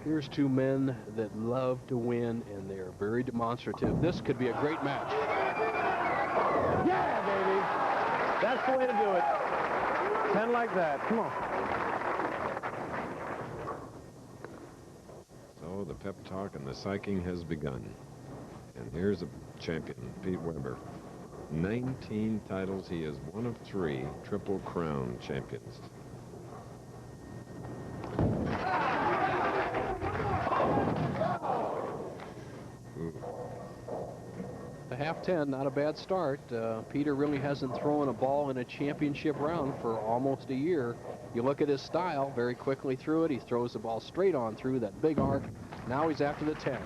Here's two men that love to win, and they're very demonstrative. This could be a great match. Yeah, baby. That's the way to do it. 10 like that. Come on. So the pep talk and the psyching has begun. And here's a champion, Pete Weber. 19 titles. He is one of 3 Triple Crown champions. The half 10, not a bad start. Peter really hasn't thrown a ball in a championship round for almost a year. You look at his style, very quickly through it. He throws the ball straight on through that big arc. Now he's after the 10.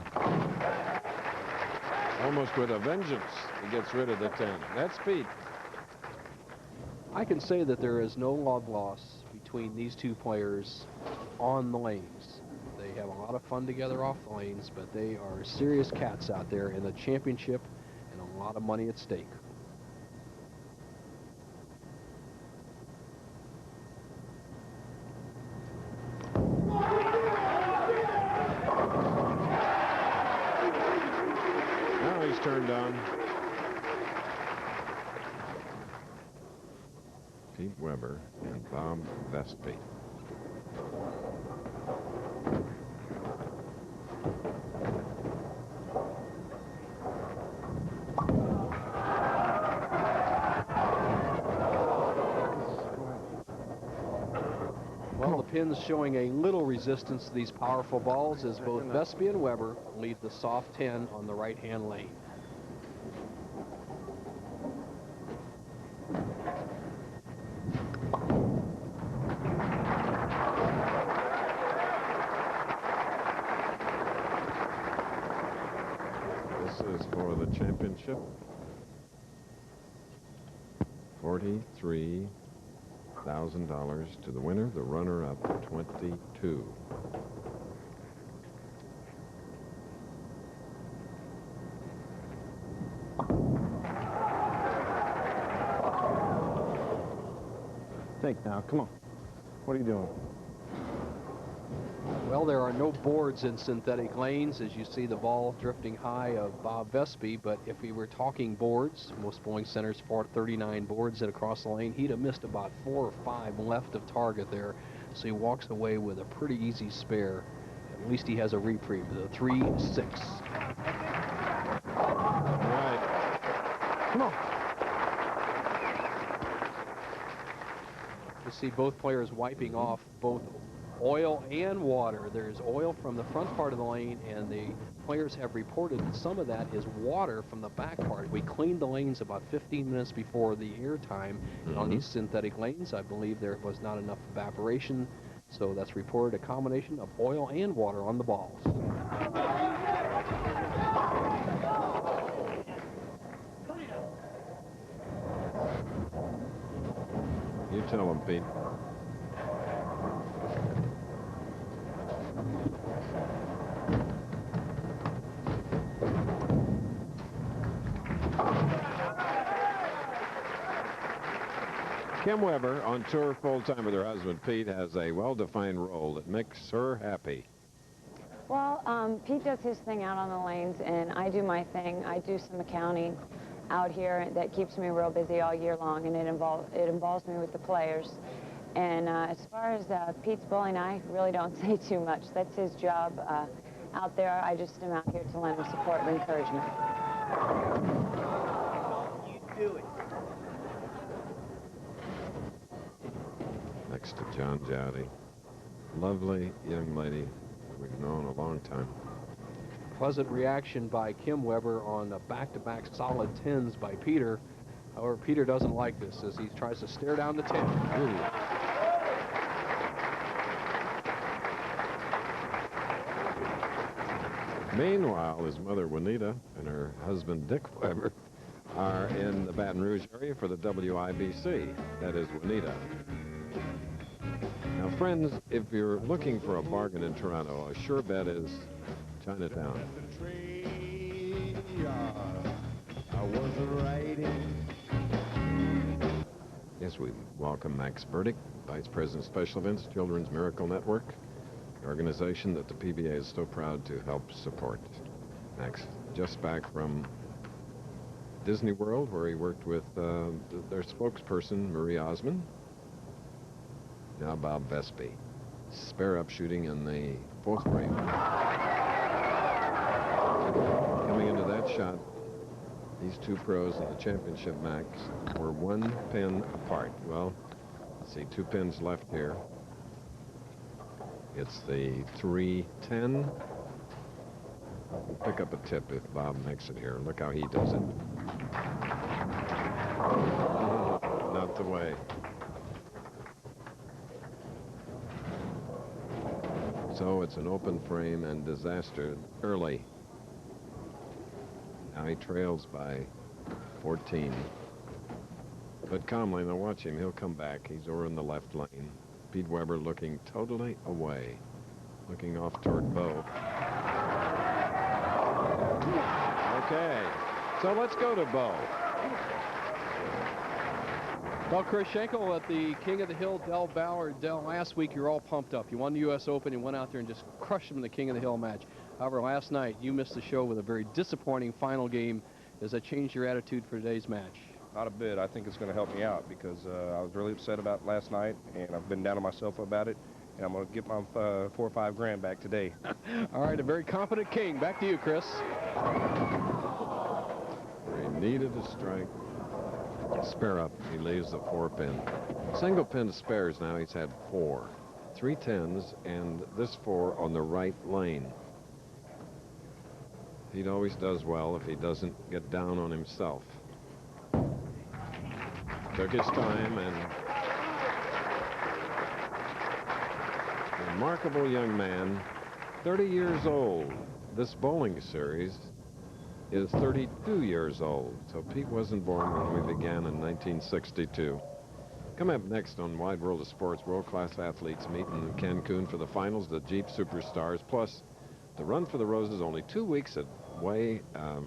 Almost with a vengeance, he gets rid of the 10. That's Pete. I can say that there is no love loss between these two players on the lanes. They have a lot of fun together off the lanes, but they are serious cats out there in the championship and a lot of money at stake. Now he's turned on. Pete Weber and Bob Vespi. Well, the pin's showing a little resistance to these powerful balls as both Vespi and Weber lead the soft 10 on the right-hand lane. This is for the championship. $43,000 to the winner, the runner-up 22. Think now, come on. What are you doing? Well, there are no boards in synthetic lanes, as you see the ball drifting high of Bob Vespi, but if we were talking boards, most bowling centers sport 39 boards across the lane. He'd have missed about 4 or 5 left of target there, so he walks away with a pretty easy spare. At least he has a reprieve, the 3-6. Right. Come on. You see both players wiping off both oil and water. There's oil from the front part of the lane, and the players have reported that some of that is water from the back part. We cleaned the lanes about 15 minutes before the air time. On these synthetic lanes, I believe there was not enough evaporation, so that's reported a combination of oil and water on the balls. You tell him, Pete. Kim Weber, on tour full-time with her husband, Pete, has a well-defined role that makes her happy. Well, Pete does his thing out on the lanes, and I do my thing. I do some accounting out here that keeps me real busy all year long, and it involves me with the players. And as far as Pete's bowling, I really don't say too much. That's his job out there. I just am out here to lend him support and encouragement. You do it. Next to John Jowdy. Lovely young lady we've known a long time. Pleasant reaction by Kim Weber on back-to-back solid 10s by Peter. However, Peter doesn't like this as he tries to stare down the 10. Ooh. Meanwhile, his mother, Juanita, and her husband, Dick Weber, are in the Baton Rouge area for the WIBC. That is Juanita. Now, friends, if you're looking for a bargain in Toronto, a sure bet is Chinatown. Yes, we welcome Max Burdick, Vice President Special Events, Children's Miracle Network. the organization that the PBA is so proud to help support. Max, just back from Disney World, where he worked with their spokesperson, Marie Osmond. Now Bob Vespi. Spare up shooting in the fourth frame. Coming into that shot, these two pros in the championship match were 1 pin apart. Well, let's see, 2 pins left here. It's the 3-10. Pick up a tip if Bob makes it here. Look how he does it. Not the way. So it's an open frame and disaster early. Now he trails by 14. But calmly, now watch him. He'll come back. He's over in the left lane. Pete Weber looking totally away. Looking off toward Bo. Okay. So let's go to Bo. Well, Chris Schenkel at the King of the Hill, Del Bauer. Del, last week you were all pumped up. You won the U.S. Open. You went out there and just crushed him in the King of the Hill match. However, last night you missed the show with a very disappointing final game. Does that change your attitude for today's match? Not a bit. I think it's going to help me out because I was really upset about last night, and I've been down on myself about it, and I'm going to get my 4 or 5 grand back today. All right, a very confident King. Back to you, Chris. He needed a strike. Spare up. He leaves the 4-pin. Single pin to spares now. He's had 4. 3 10s and this 4 on the right lane. He always does well if he doesn't get down on himself. Took his time, and remarkable young man, 30 years old. This bowling series is 32 years old, so Pete wasn't born when we began in 1962. Coming up next on Wide World of Sports, world-class athletes meet in Cancun for the finals, the Jeep Superstars, plus the Run for the Roses only 2 weeks away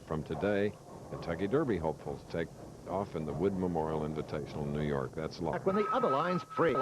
from today. Kentucky Derby hopefuls take off in the Wood Memorial Invitational in New York. That's locked. When the other line's free.